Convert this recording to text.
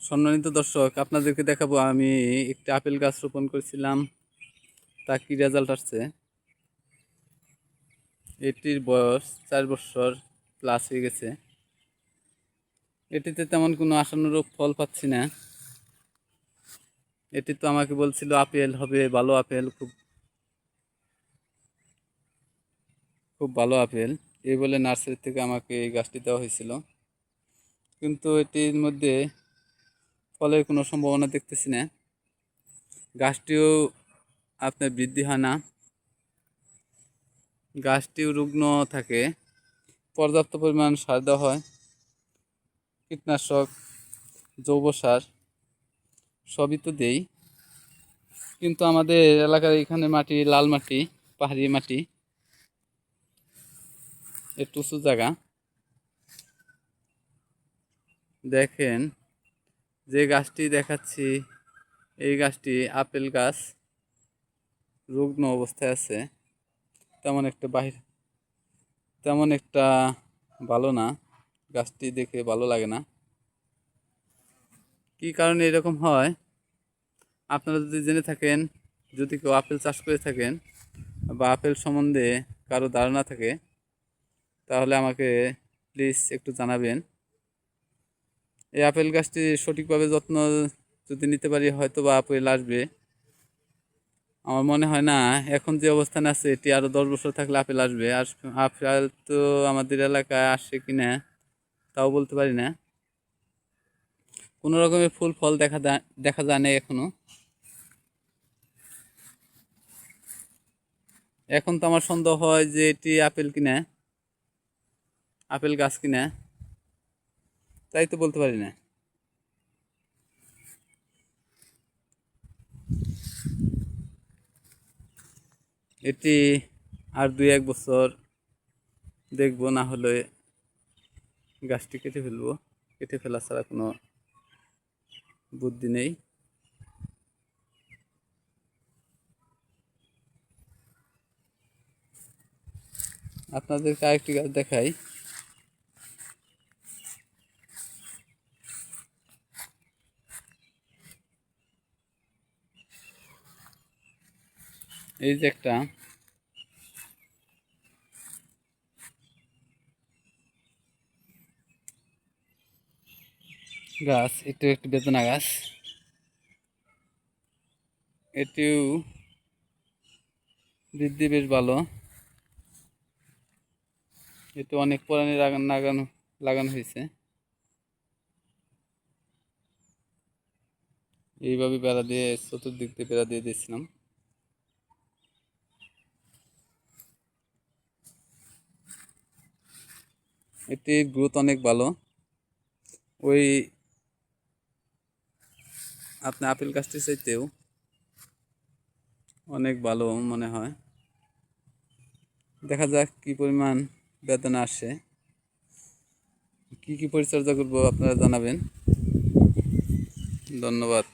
সম্মানিত দর্শক, আপনাদেরকে দেখাবো আমি একটি আপেল গাছ রোপণ করেছিলাম, তা কি রেজাল্ট আসছে। এটির বয়স 4 বছর প্লাস হয়ে গেছে। এটিতে তেমন কোনো আশানুরূপ ফল পাচ্ছি না। এটি তো আমাকে বলছিল আপেল হবে, ভালো আপেল, খুব খুব ভালো আপেল এই বলে নার্সারি থেকে আমাকে এই গাছটি দেওয়া হয়েছিল, কিন্তু এটির মধ্যে ফলের কোনো সম্ভাবনা দেখতেছি না। গাছটিও আপনার বৃদ্ধি হয় না, গাছটিও রুগ্ন থাকে। পর্যাপ্ত পরিমাণ সার দেওয়া হয়, কীটনাশক, জৈব সার সবই তো দেই, কিন্তু আমাদের এলাকার এখানে মাটি লাল মাটি, পাহাড়ি মাটি, একটু উঁচু জায়গা। দেখেন, যে গাছটি দেখাচ্ছি এই গাছটি আপেল গাছ, রুগ্ন অবস্থায় আছে। তেমন একটা ভালো না, গাছটি দেখে ভালো লাগে না। কি কারণে এরকম হয় আপনারা যদি জেনে থাকেন, যদি কেউ আপেল চাষ করে থাকেন বা আপেল সম্বন্ধে কারো ধারণা থাকে, তাহলে আমাকে প্লিজ একটু জানাবেন। এই আপেল গাছটি সঠিকভাবে যত্ন যদি নিতে পারি, হয়তো বা আপেল আসবে। আমার মনে হয় না এখন যে অবস্থানে আছে এটি আরও 10 বছর থাকলে আপেল আসবে। আর আপেল তো আমাদের এলাকায় আসে কিনা তাও বলতে পারি না। কোনো রকমের ফুল ফল দেখা যায় না এখনো। এখন তো আমার সন্দেহ হয় যে এটি আপেল কিনা, আপেল গাছ কিনা, তাই তো বলতে পারি না। এটি আর 2-1 বছর দেখবো, না হলে গাছটি কেটে ফেলবো। কেটে ফেলা ছাড়া কোনো বুদ্ধি নেই। আপনাদেরকে আরেকটি গাছ দেখাই। এই যে একটা গাছ, এটি একটি বেদনা গাছ। এটিও বৃদ্ধি বেশ ভালো। এটি অনেক পুরানি লাগানো হয়েছে। এইভাবে বেড়া দিয়ে, চতুর্দিক দিয়ে বেড়া দিয়ে দিয়েছিলাম। এটির গ্রোথ অনেক ভালো। ওই আপনার আপেল গাছটির চাইতেও অনেক ভালো মনে হয়। দেখা যাক কি পরিমাণ বেদনা আসে, কি কি পরিচর্যা করবো আপনারা জানাবেন। ধন্যবাদ।